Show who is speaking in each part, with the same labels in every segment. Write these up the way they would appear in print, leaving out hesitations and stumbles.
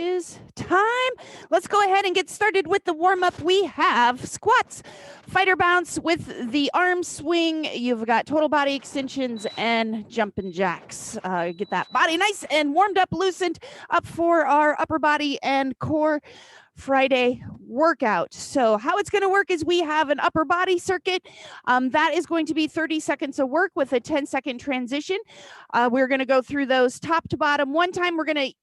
Speaker 1: is time. Let's go ahead and get started with the warm-up. We have squats, fighter bounce with the arm swing. You've got total body extensions and jumping jacks. Get that body nice and warmed up, loosened up for our upper body and core Friday workout. So how it's going to work is we have an upper body circuit. That is going to be 30 seconds of work with a 10-second transition. We're going to go through those top to bottom. One time we're going to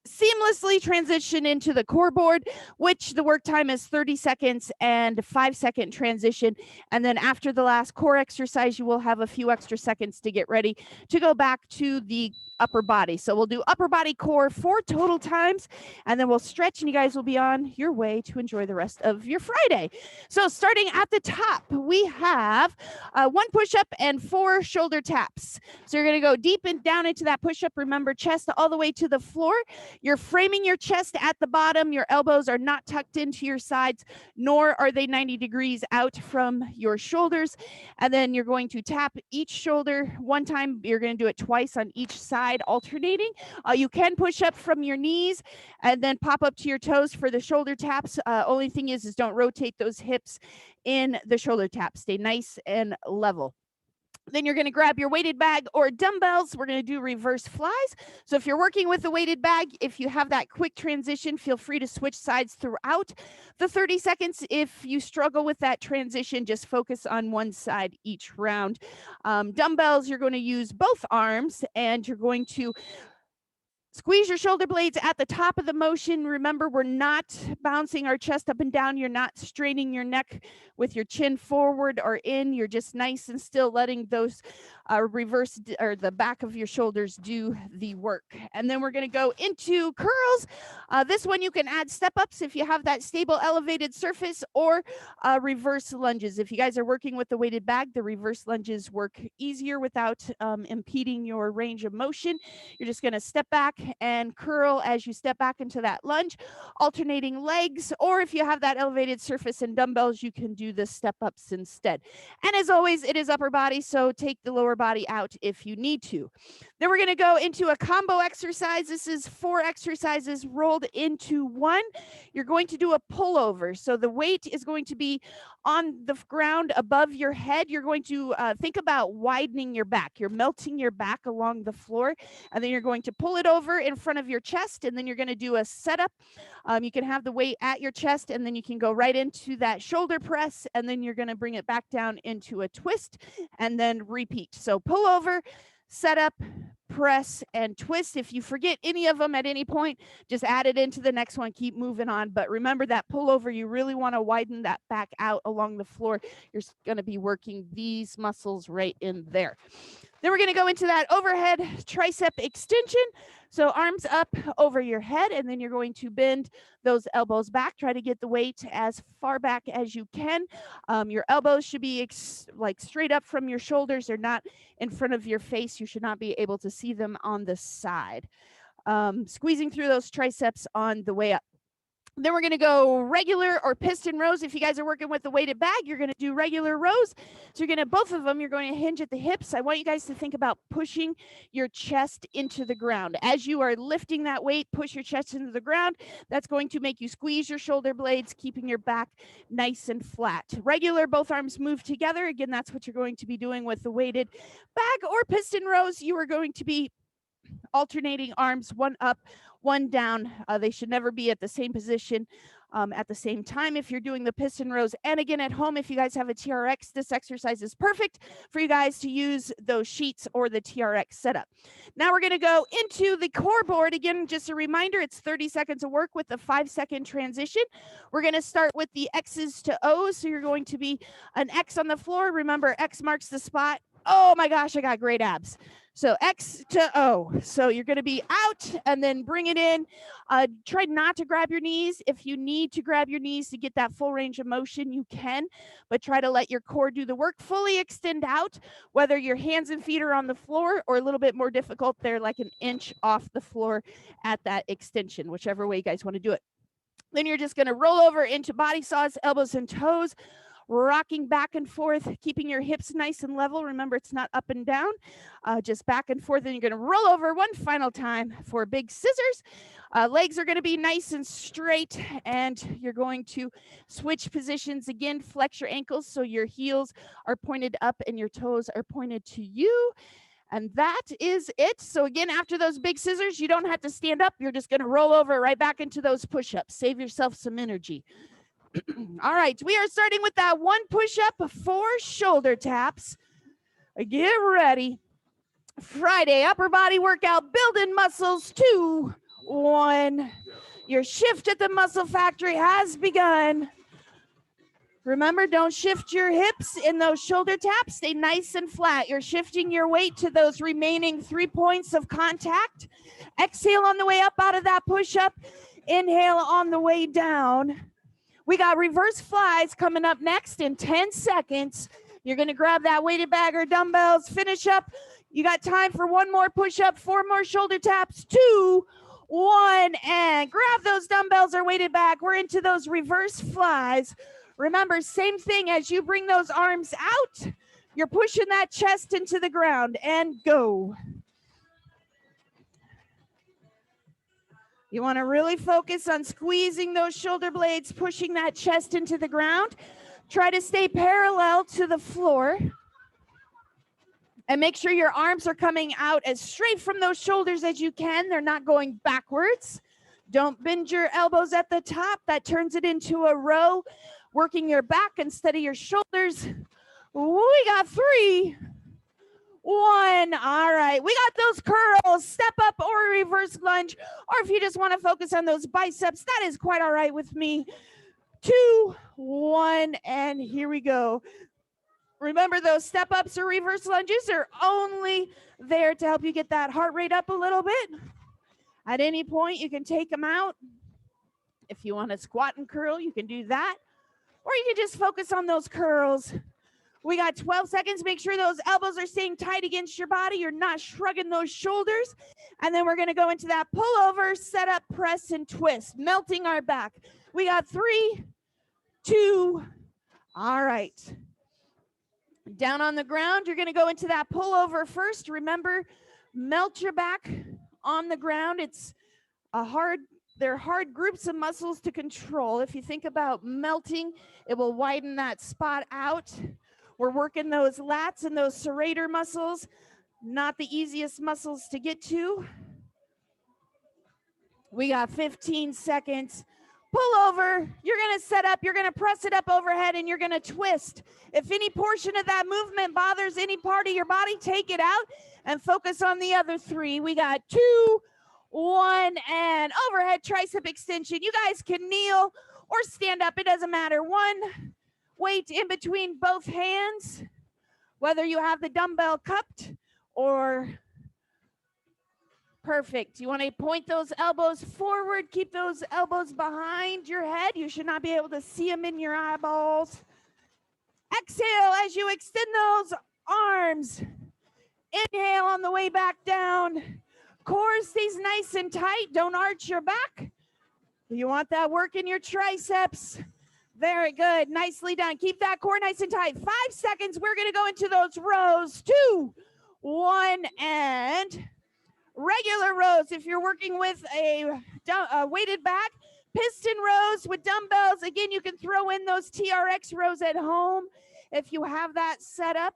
Speaker 1: seamlessly transition into the core board, which the work time is 30 seconds and 5-second transition. And then after the last core exercise, you will have a few extra seconds to get ready to go back to the upper body. So we'll do upper body core 4 total times, and then we'll stretch, and you guys will be on your way to enjoy the rest of your Friday. So starting at the top, we have 1 push-up and 4 shoulder taps. So you're going to go deep and down into that push-up. Remember, chest all the way to the floor. You're framing your chest at the bottom. Your elbows are not tucked into your sides, nor are they 90 degrees out from your shoulders. And then you're going to tap each shoulder 1 time. You're going to do it twice on each side, alternating. You can push up from your knees and then pop up to your toes for the shoulder taps. Only thing is don't rotate those hips in the shoulder tap. Stay nice and level. Then you're going to grab your weighted bag or dumbbells. We're going to do reverse flies. So if you're working with a weighted bag, if you have that quick transition, feel free to switch sides throughout the 30 seconds. If you struggle with that transition, just focus on one side each round. Dumbbells, you're going to use both arms, and you're going to squeeze your shoulder blades at the top of the motion. Remember, we're not bouncing our chest up and down. You're not straining your neck with your chin forward or in. You're just nice and still letting those reverse or the back of your shoulders do the work. And then we're going to go into curls. This one you can add step ups if you have that stable elevated surface, or reverse lunges. If you guys are working with the weighted bag, the reverse lunges work easier without impeding your range of motion. You're just going to step back and curl as you step back into that lunge, alternating legs, or if you have that elevated surface and dumbbells, you can do the step ups instead. And as always, it is upper body, so take the lower body out if you need to. Then we're going to go into a combo exercise. This is 4 exercises rolled into one. You're going to do a pullover. So the weight is going to be on the ground above your head. You're going to think about widening your back. You're melting your back along the floor, and then you're going to pull it over in front of your chest, and then you're going to do a setup. You can have the weight at your chest, and then you can go right into that shoulder press, and then you're going to bring it back down into a twist, and then repeat. So pull over, set up, press, and twist. If you forget any of them at any point, just add it into the next one. Keep moving on. But remember that pullover, you really want to widen that back out along the floor. You're going to be working these muscles right in there. Then we're going to go into that overhead tricep extension. So arms up over your head, and then you're going to bend those elbows back. Try to get the weight as far back as you can. Your elbows should be like straight up from your shoulders. They're not in front of your face. You should not be able to see them on the side. Squeezing through those triceps on the way up. Then we're going to go regular or piston rows. If you guys are working with the weighted bag, you're going to do regular rows. So you're going to, both of them, you're going to hinge at the hips. I want you guys to think about pushing your chest into the ground. As you are lifting that weight, push your chest into the ground. That's going to make you squeeze your shoulder blades, keeping your back nice and flat. Regular, both arms move together. Again, that's what you're going to be doing with the weighted bag or piston rows. You are going to be alternating arms, one up, one down. They should never be at the same position at the same time if you're doing the piston rows. And again, at home, if you guys have a TRX, this exercise is perfect for you guys to use those sheets or the TRX setup. Now we're going to go into the core board. Again, just a reminder, it's 30 seconds of work with a 5-second transition. We're going to start with the X's to O's. So you're going to be an X on the floor. Remember, X marks the spot. Oh my gosh, I got great abs. So X to O. So you're going to be out and then bring it in. Try not to grab your knees. If you need to grab your knees to get that full range of motion, you can, but try to let your core do the work. Fully extend out, whether your hands and feet are on the floor or a little bit more difficult, they're like an inch off the floor at that extension, whichever way you guys want to do it. Then you're just going to roll over into body saws, elbows and toes. rocking back and forth, keeping your hips nice and level. Remember, it's not up and down, just back and forth. And you're going to roll over one final time for big scissors. Legs are going to be nice and straight, and you're going to switch positions again. Flex your ankles so your heels are pointed up and your toes are pointed to you. And that is it. So again, after those big scissors, you don't have to stand up. You're just going to roll over right back into those push-ups. Save yourself some energy. All right, we are starting with that one push-up, 4 shoulder taps. Get ready. Friday upper body workout, building muscles, 2, 1. Your shift at the Muscle Factory has begun. Remember, don't shift your hips in those shoulder taps. Stay nice and flat. You're shifting your weight to those remaining 3 points of contact. Exhale on the way up out of that push-up. Inhale on the way down. We got reverse flies coming up next in 10 seconds. You're going to grab that weighted bag or dumbbells, finish up. You got time for 1 more push-up, 4 more shoulder taps, 2, 1, and grab those dumbbells or weighted bag. We're into those reverse flies. Remember, same thing as you bring those arms out, you're pushing that chest into the ground, and go. You want to really focus on squeezing those shoulder blades, pushing that chest into the ground. Try to stay parallel to the floor. And make sure your arms are coming out as straight from those shoulders as you can. They're not going backwards. Don't bend your elbows at the top. That turns it into a row. Working your back instead of your shoulders. We got 3, 1. All right, we got those curls, step up or reverse lunge, or if you just want to focus on those biceps, that is quite all right with me. 2, 1, and here we go. Remember, those step ups or reverse lunges are only there to help you get that heart rate up a little bit. At any point, you can take them out. If you want to squat and curl, you can do that, or you can just focus on those curls. We got 12 seconds. Make sure those elbows are staying tight against your body. You're not shrugging those shoulders. And then we're going to go into that pullover, set up, press, and twist, melting our back. We got 3, 2, all right. Down on the ground, you're going to go into that pullover first. Remember, melt your back on the ground. They're hard groups of muscles to control. If you think about melting, it will widen that spot out. We're working those lats and those serrator muscles, not the easiest muscles to get to. We got 15 seconds. Pull over, you're gonna set up, you're gonna press it up overhead, and you're gonna twist. If any portion of that movement bothers any part of your body, take it out and focus on the other 3. We got 2, 1, and overhead tricep extension. You guys can kneel or stand up, it doesn't matter. 1 weight in between both hands, whether you have the dumbbell cupped or perfect. You want to point those elbows forward, keep those elbows behind your head. You should not be able to see them in your eyeballs. Exhale as you extend those arms. Inhale on the way back down. Core stays nice and tight. Don't arch your back. You want that work in your triceps. Very good. Nicely done. Keep that core nice and tight. 5 seconds. We're going to go into those rows. 2, 1, and regular rows. If you're working with a weighted back, piston rows with dumbbells. Again, you can throw in those TRX rows at home if you have that set up.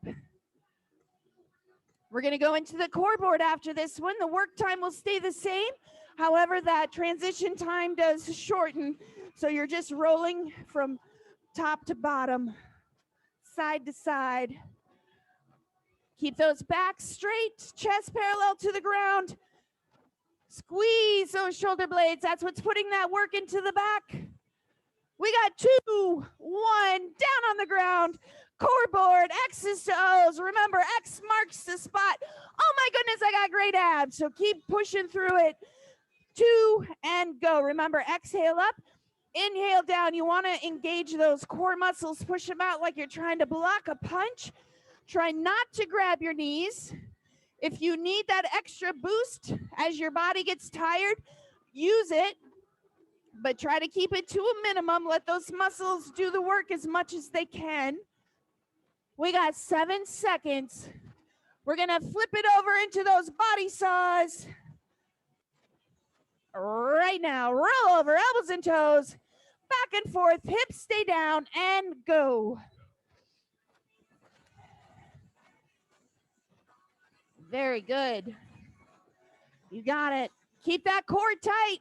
Speaker 1: We're going to go into the core board after this one. The work time will stay the same. However, that transition time does shorten. So you're just rolling from top to bottom, side to side. Keep those backs straight, chest parallel to the ground. Squeeze those shoulder blades. That's what's putting that work into the back. We got 2, 1, down on the ground. Core board, X's to O's. Remember, X marks the spot. Oh my goodness, I got great abs. So keep pushing through it. 2, and go. Remember, exhale up, inhale down. You want to engage those core muscles. Push them out like you're trying to block a punch. Try not to grab your knees. If you need that extra boost as your body gets tired, use it. but try to keep it to a minimum. Let those muscles do the work as much as they can. We got 7 seconds. We're gonna flip it over into those body saws. Right now, roll over, elbows and toes, back and forth, hips stay down, and go. Very good. You got it. Keep that core tight.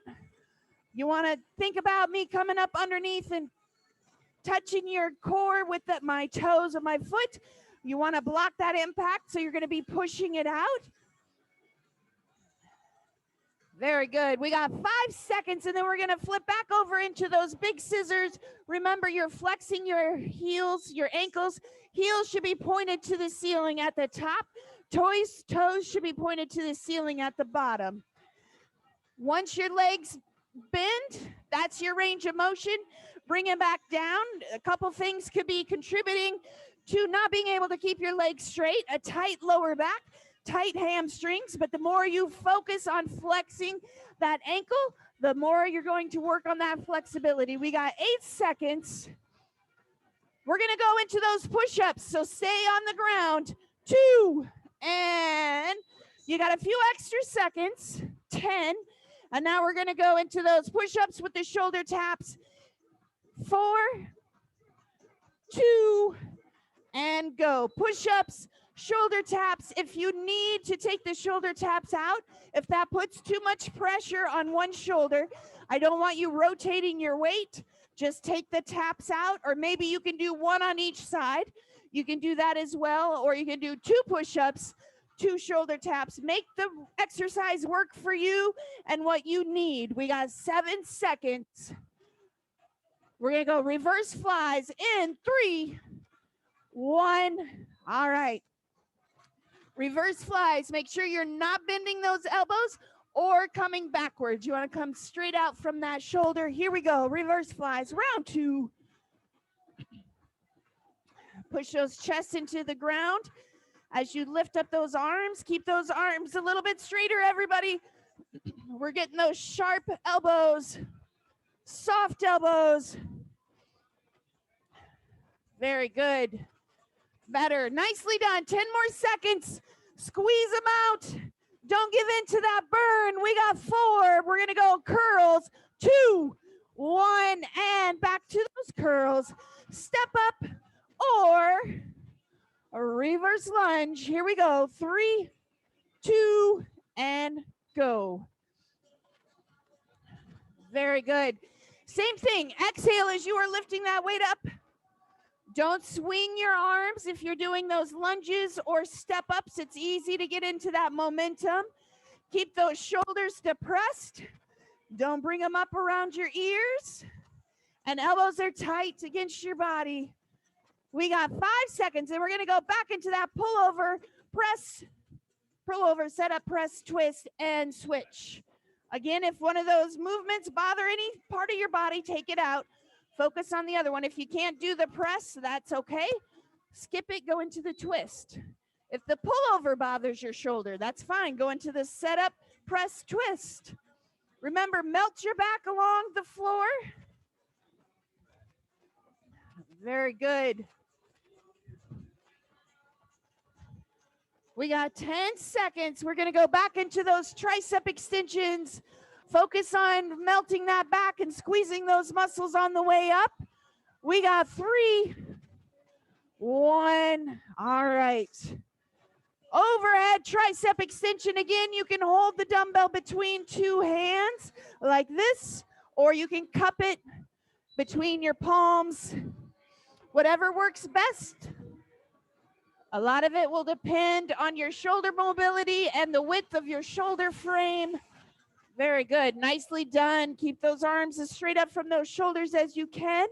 Speaker 1: You want to think about me coming up underneath and touching your core with my toes of my foot. You want to block that impact, so you're going to be pushing it out. Very good. We got 5 seconds, and then we're going to flip back over into those big scissors. Remember, you're flexing your heels, your ankles. Heels should be pointed to the ceiling at the top. Toes should be pointed to the ceiling at the bottom. Once your legs bend, that's your range of motion. Bring it back down. A couple things could be contributing to not being able to keep your legs straight. A tight lower back, tight hamstrings, but the more you focus on flexing that ankle, the more you're going to work on that flexibility. We got 8 seconds. We're going to go into those push-ups, so stay on the ground. 2, and you got a few extra seconds. 10, and now we're going to go into those push-ups with the shoulder taps. 4, 2, and go. Push-ups, shoulder taps. If you need to take the shoulder taps out, if that puts too much pressure on one shoulder, I don't want you rotating your weight. Just take the taps out, or maybe you can do one on each side. You can do that as well, or you can do 2 push-ups, 2 shoulder taps. Make the exercise work for you and what you need. We got 7 seconds. We're going to go reverse flies in 3, 1. All right. Reverse flies. Make sure you're not bending those elbows or coming backwards. You want to come straight out from that shoulder. Here we go. Reverse flies. Round 2. Push those chests into the ground. As you lift up those arms, keep those arms a little bit straighter, everybody. We're getting those sharp elbows, soft elbows. Very good. Better. Nicely done. 10 more seconds. Squeeze them out. Don't give in to that burn. We got 4. We're going to go curls. 2, 1, and back to those curls. Step up or a reverse lunge. Here we go. 3, 2, and go. Very good. Same thing. Exhale as you are lifting that weight up. Don't swing your arms if you're doing those lunges or step ups. It's easy to get into that momentum. Keep those shoulders depressed. Don't bring them up around your ears. And elbows are tight against your body. We got 5 seconds, and we're going to go back into that pullover, press, pullover, set up, press, twist, and switch. Again, if one of those movements bother any part of your body, take it out. Focus on the other one. If you can't do the press, that's okay. Skip it, go into the twist. If the pullover bothers your shoulder, that's fine. Go into the setup, press, twist. Remember, melt your back along the floor. Very good. We got 10 seconds. We're going to go back into those tricep extensions. Focus on melting that back and squeezing those muscles on the way up. We got 3, 1. All right. Overhead tricep extension. Again, you can hold the dumbbell between 2 hands like this, or you can cup it between your palms. Whatever works best. A lot of it will depend on your shoulder mobility and the width of your shoulder frame. Very good. Nicely done. Keep those arms as straight up from those shoulders as you can.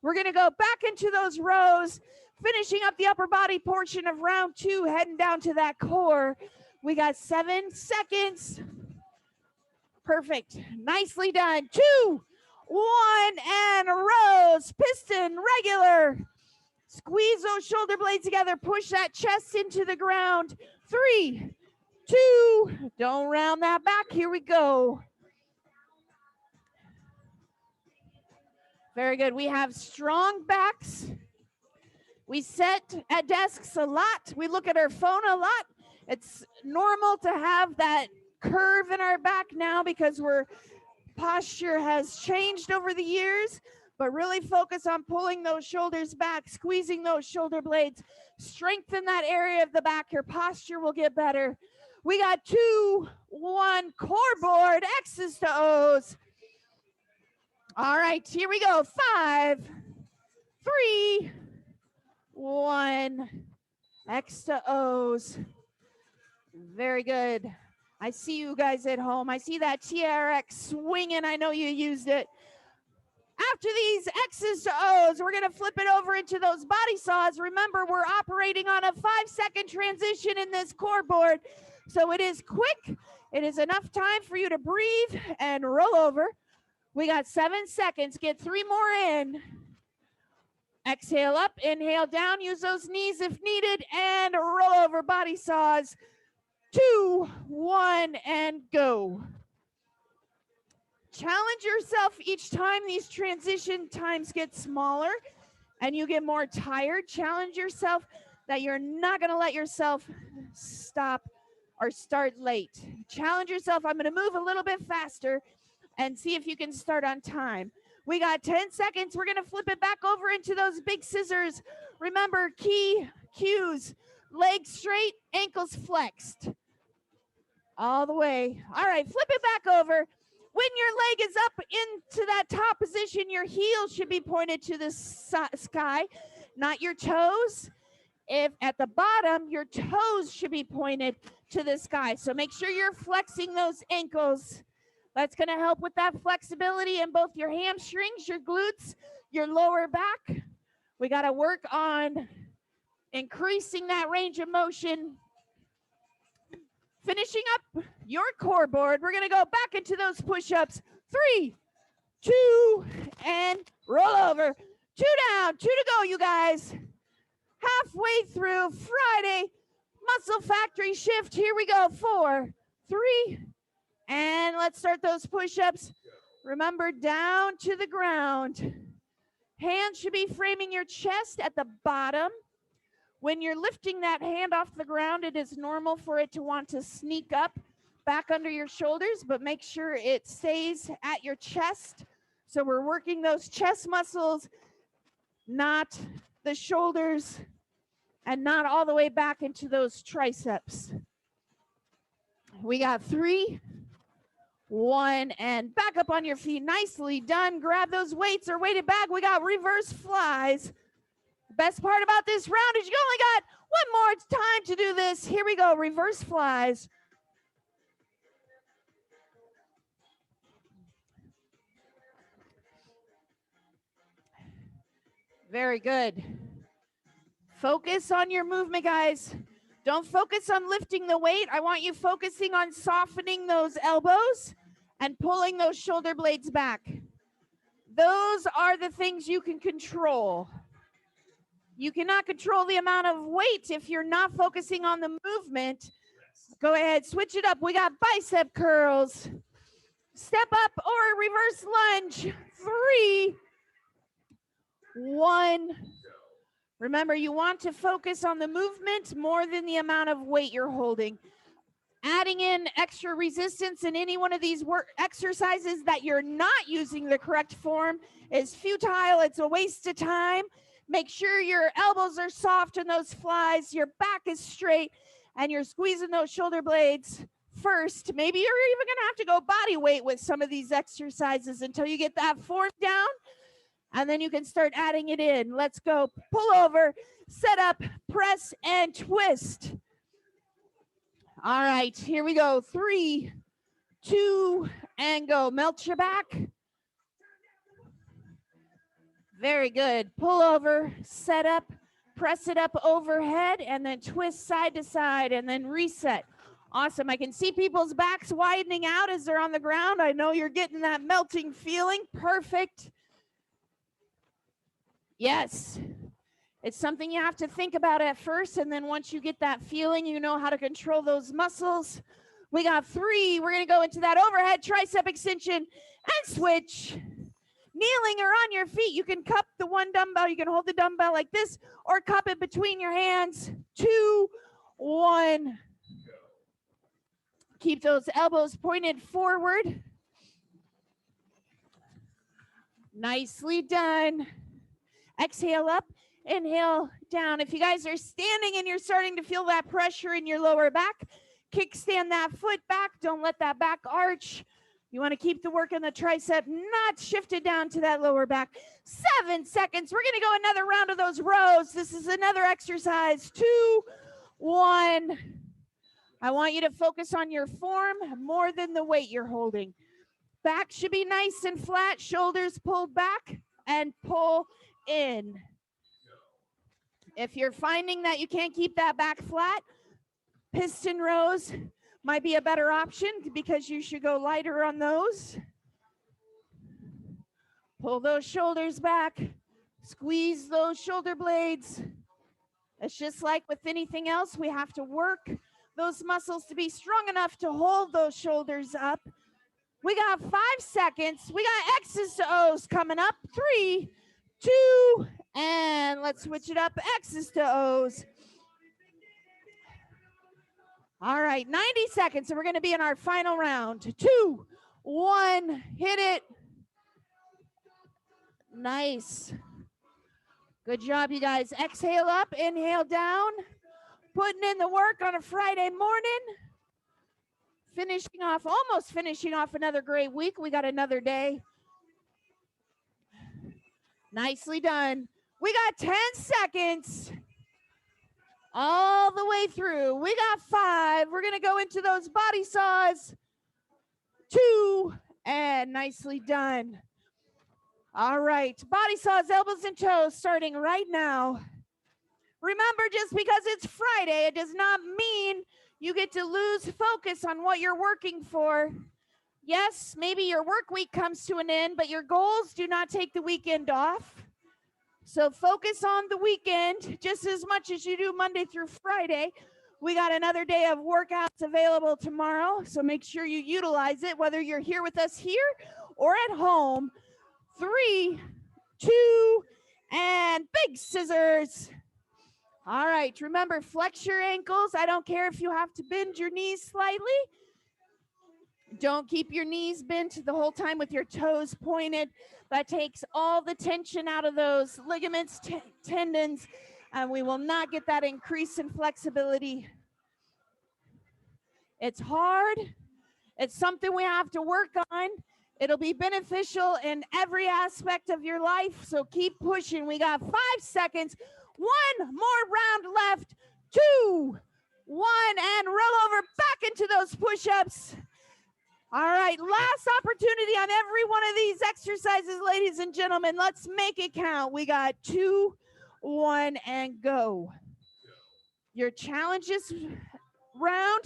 Speaker 1: We're going to go back into those rows, finishing up the upper body portion of round 2, heading down to that core. We got 7 seconds. Perfect. Nicely done. 2, 1, and rows. Piston, regular. Squeeze those shoulder blades together. Push that chest into the ground. 3, 2, don't round that back. Here we go. Very good. We have strong backs. We sit at desks a lot. We look at our phone a lot. It's normal to have that curve in our back now because our posture has changed over the years, but really focus on pulling those shoulders back, squeezing those shoulder blades, strengthen that area of the back. Your posture will get better. We got 2, 1, core board, X's to O's. All right, here we go. 5, 3, 1, X to O's. Very good. I see you guys at home. I see that TRX swinging. I know you used it. After these X's to O's, we're going to flip it over into those body saws. Remember, we're operating on a 5-second transition in this core board. So it is quick. It is enough time for you to breathe and roll over. We got 7 seconds. Get 3 more in. Exhale up, inhale down. Use those knees if needed and roll over body saws. 2, 1, and go. Challenge yourself each time these transition times get smaller and you get more tired. Challenge yourself that you're not going to let yourself stop or start late. Challenge yourself. I'm going to move a little bit faster and see if you can start on time. We got 10 seconds. We're going to flip it back over into those big scissors. Remember, key cues, legs straight, ankles flexed. All the way. All right, flip it back over. When your leg is up into that top position, your heels should be pointed to the sky, not your toes. If at the bottom, your toes should be pointed to the sky. So make sure you're flexing those ankles. That's going to help with that flexibility in both your hamstrings, your glutes, your lower back. We got to work on increasing that range of motion. Finishing up your core board, we're going to go back into those push-ups. 3, 2, and roll over. 2 down, 2 to go, you guys. Halfway through Friday Muscle Factory shift. Here we go. 4, 3, and let's start those push-ups. Remember, down to the ground. Hands should be framing your chest at the bottom. When you're lifting that hand off the ground, it is normal for it to want to sneak up back under your shoulders, but make sure it stays at your chest. So we're working those chest muscles, not the shoulders, and not all the way back into those triceps. We got 3, 1, and back up on your feet. Nicely done. Grab those weights or weighted bag. We got reverse flies. Best part about this round is you only got 1 more time to do this. Here we go, reverse flies. Very good. Focus on your movement, guys. Don't focus on lifting the weight. I want you focusing on softening those elbows and pulling those shoulder blades back. Those are the things you can control. You cannot control the amount of weight if you're not focusing on the movement. Go ahead, switch it up. We got bicep curls. Step up or reverse lunge. 3, 1. Remember, you want to focus on the movement more than the amount of weight you're holding. Adding in extra resistance in any one of these exercises that you're not using the correct form is futile. It's a waste of time. Make sure your elbows are soft in those flies, your back is straight, and you're squeezing those shoulder blades first. Maybe you're even going to have to go body weight with some of these exercises until you get that form down, and then you can start adding it in. Let's go. Pull over, set up, press, and twist. All right, here we go. 3, 2, and go. Melt your back. Very good. Pull over, set up, press it up overhead, and then twist side to side, and then reset. Awesome. I can see people's backs widening out as they're on the ground. I know you're getting that melting feeling. Perfect. Yes. It's something you have to think about at first, and then once you get that feeling, you know how to control those muscles. We got 3. We're going to go into that overhead tricep extension and switch. Kneeling or on your feet, you can cup the one dumbbell. You can hold the dumbbell like this or cup it between your hands. 2, 1. Keep those elbows pointed forward. Nicely done. Exhale up, inhale down. If you guys are standing and you're starting to feel that pressure in your lower back, kickstand that foot back. Don't let that back arch. You want to keep the work in the tricep not shifted down to that lower back. 7 seconds. We're going to go another round of those rows. This is another exercise. 2, 1. I want you to focus on your form more than the weight you're holding. Back should be nice and flat, shoulders pulled back and pull in. If you're finding that you can't keep that back flat, piston rows might be a better option because you should go lighter on those. Pull those shoulders back, squeeze those shoulder blades. It's just like with anything else, we have to work those muscles to be strong enough to hold those shoulders up. We got 5 seconds. We got X's to O's coming up. 3, 2, and let's switch it up. X's to O's. All right, 90 seconds. So we're going to be in our final round. 2, 1, hit it. Nice. Good job, you guys. Exhale up, inhale down. Putting in the work on a Friday morning. Almost finishing off another great week. We got another day. Nicely done. We got 10 seconds all the way through. We got 5. We're going to go into those body saws. 2, and nicely done. All right, body saws, elbows and toes, starting right now. Remember, just because it's Friday, it does not mean you get to lose focus on what you're working for. Yes, maybe your work week comes to an end, but your goals do not take the weekend off. So focus on the weekend just as much as you do Monday through Friday. We got another day of workouts available tomorrow, so make sure you utilize it, whether you're here with us here or at home. 3, 2, and big scissors. All right, remember, flex your ankles. I don't care if you have to bend your knees slightly. Don't keep your knees bent the whole time with your toes pointed. That takes all the tension out of those ligaments, tendons, and we will not get that increase in flexibility. It's hard. It's something we have to work on. It'll be beneficial in every aspect of your life, so keep pushing. We got 5 seconds. 1 more round left. 2, 1, and roll over back into those push-ups. All right, last opportunity on every one of these exercises, ladies and gentlemen. Let's make it count. We got 2, 1, and go. Your challenge this round,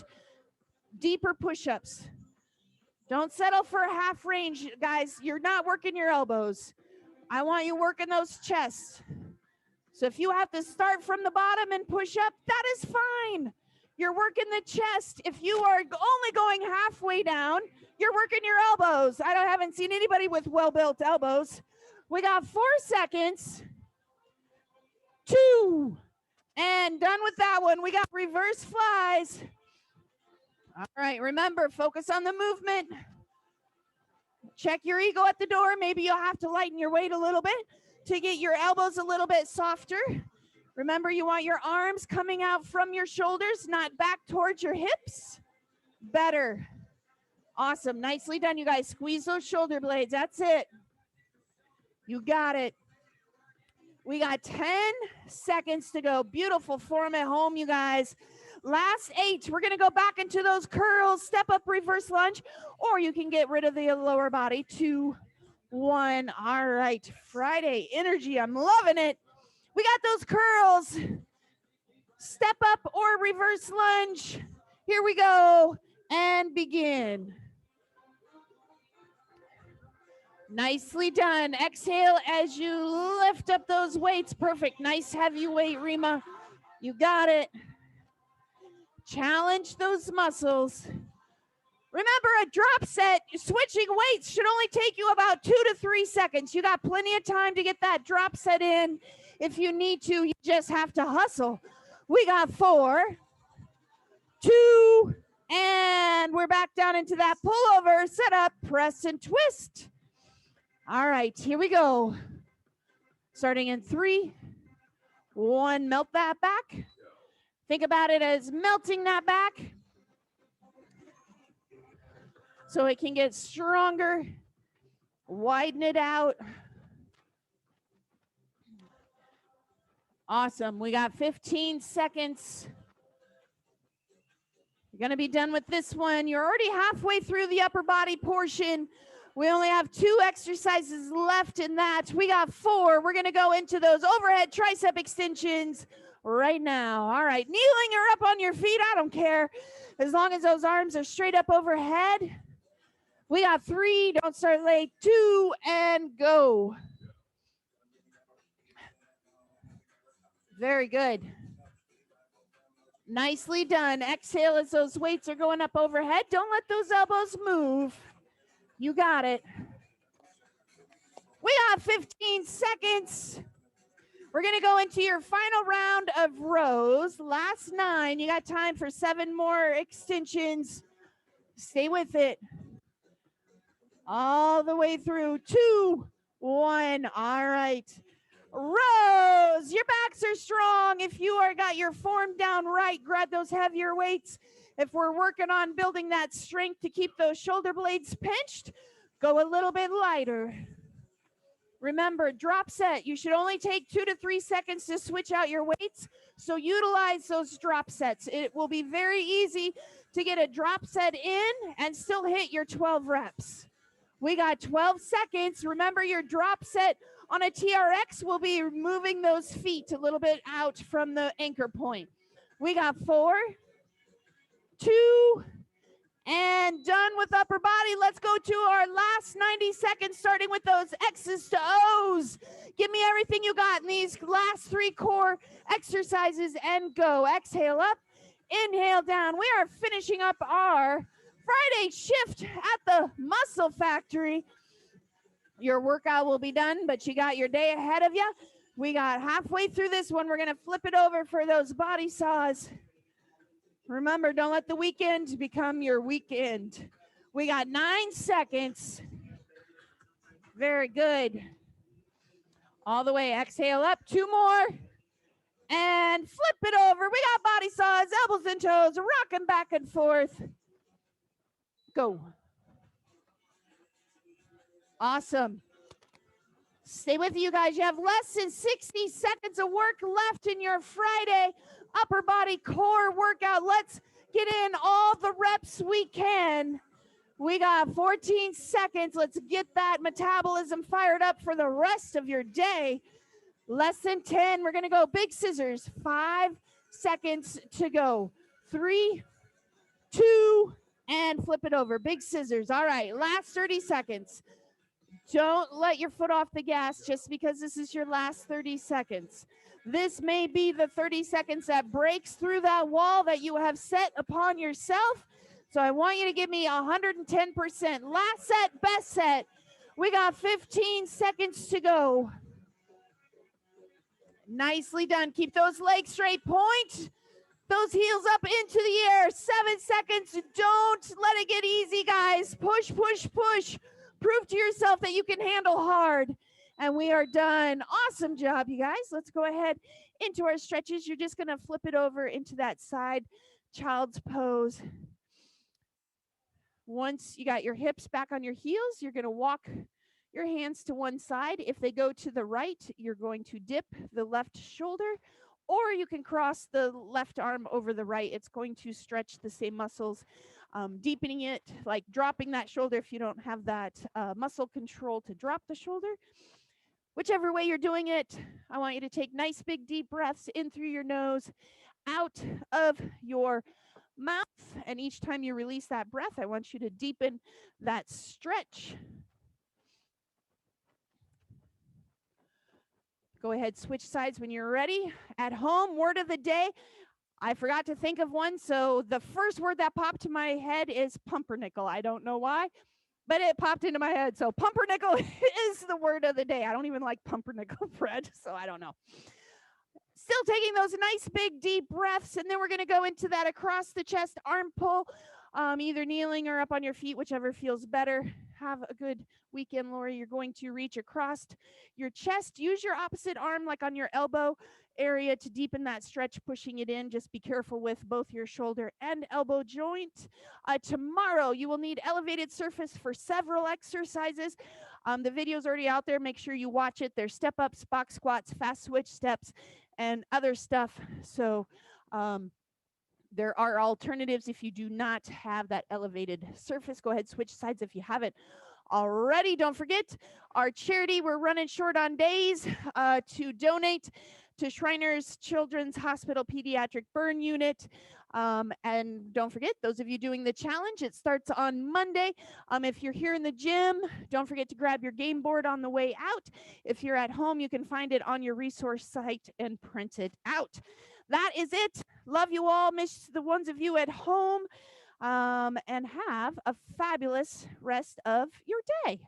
Speaker 1: deeper push-ups. Don't settle for a half range, guys. You're not working your elbows. I want you working those chests. So if you have to start from the bottom and push up, that is fine. You're working the chest. If you are only going halfway down, you're working your elbows. I haven't seen anybody with well-built elbows. We got 4 seconds. 2, and done with that one. We got reverse flies. All right, remember, focus on the movement. Check your ego at the door. Maybe you'll have to lighten your weight a little bit to get your elbows a little bit softer. Remember, you want your arms coming out from your shoulders, not back towards your hips. Better. Awesome. Nicely done, you guys. Squeeze those shoulder blades. That's it. You got it. We got 10 seconds to go. Beautiful form at home, you guys. Last 8. We're going to go back into those curls, step up, reverse lunge, or you can get rid of the lower body. 2, 1. All right. Friday energy. I'm loving it. We got those curls. Step up or reverse lunge. Here we go. And begin. Nicely done. Exhale as you lift up those weights. Perfect. Nice heavy weight, Rima. You got it. Challenge those muscles. Remember, a drop set, switching weights should only take you about 2 to 3 seconds. You got plenty of time to get that drop set in. If you need to, you just have to hustle. We got 4, 2, and we're back down into that pullover, set up, press and twist. All right, here we go. Starting in 3, 1, melt that back. Think about it as melting that back so it can get stronger. Widen it out. Awesome. We got 15 seconds. You're going to be done with this one. You're already halfway through the upper body portion. We only have 2 exercises left in that. We got 4. We're going to go into those overhead tricep extensions right now. All right, kneeling or up on your feet, I don't care. As long as those arms are straight up overhead. We got 3, don't start late, 2, and go. Very good. Nicely done. Exhale as those weights are going up overhead. Don't let those elbows move. You got it. We got 15 seconds. We're going to go into your final round of rows. Last 9. You got time for 7 more extensions. Stay with it. All the way through. 2, 1. All right. Rows. Your backs are strong. If you are got your form down right, grab those heavier weights. If we're working on building that strength to keep those shoulder blades pinched, go a little bit lighter. Remember, drop set. You should only take 2 to 3 seconds to switch out your weights. So utilize those drop sets. It will be very easy to get a drop set in and still hit your 12 reps. We got 12 seconds. Remember, your drop set on a TRX will be moving those feet a little bit out from the anchor point. We got 4, 2, and done with upper body. Let's go to our last 90 seconds, starting with those X's to O's. Give me everything you got in these last 3 core exercises and go. Exhale up, inhale down. We are finishing up our Friday shift at the Muscle Factory. Your workout will be done, but you got your day ahead of you. We got halfway through this one. We're going to flip it over for those body saws. Remember, don't let the weekend become your weekend. We got 9 seconds. Very good. All the way. Exhale up. 2 more. And flip it over. We got body saws, elbows and toes, rocking back and forth. Go. Awesome. Stay with you guys. You have less than 60 seconds of work left in your Friday upper body core workout. Let's get in all the reps we can. We got 14 seconds. Let's get that metabolism fired up for the rest of your day. Less than 10. We're going to go big scissors. 5 seconds to go. 3, 2, and flip it over. Big scissors. All right. Last 30 seconds. Don't let your foot off the gas just because this is your last 30 seconds. This may be the 30 seconds that breaks through that wall that you have set upon yourself. So I want you to give me 110%. Last set, best set. We got 15 seconds to go. Nicely done. Keep those legs straight. Point those heels up into the air. 7 seconds. Don't let it get easy, guys. Push, push, push. Prove to yourself that you can handle hard. And we are done. Awesome job, you guys. Let's go ahead into our stretches. You're just going to flip it over into that side child's pose. Once you got your hips back on your heels, you're going to walk your hands to one side. If they go to the right, you're going to dip the left shoulder, or you can cross the left arm over the right. It's going to stretch the same muscles. Deepening it, like dropping that shoulder if you don't have that muscle control to drop the shoulder. Whichever way you're doing it, I want you to take nice big deep breaths in through your nose, out of your mouth. And each time you release that breath, I want you to deepen that stretch. Go ahead, switch sides when you're ready. At home, word of the day, I forgot to think of one. So the first word that popped to my head is pumpernickel. I don't know why, but it popped into my head. So pumpernickel is the word of the day. I don't even like pumpernickel bread, so I don't know. Still taking those nice big deep breaths, and then we're going to go into that across the chest arm pull, either kneeling or up on your feet, whichever feels better. Have a good weekend, Lori. You're going to reach across your chest. Use your opposite arm, like on your elbow area, to deepen that stretch, pushing it in. Just be careful with both your shoulder and elbow joint. Tomorrow, you will need elevated surface for several exercises. The video's already out there. Make sure you watch it. There's step ups, box squats, fast switch steps, and other stuff. So there are alternatives if you do not have that elevated surface. Go ahead, switch sides if you haven't already. Don't forget our charity. We're running short on days to donate to Shriners Children's Hospital Pediatric Burn Unit. And don't forget, those of you doing the challenge, it starts on Monday. If you're here in the gym, don't forget to grab your game board on the way out. If you're at home, you can find it on your resource site and print it out. That is it. Love you all. Miss the ones of you at home. And have a fabulous rest of your day.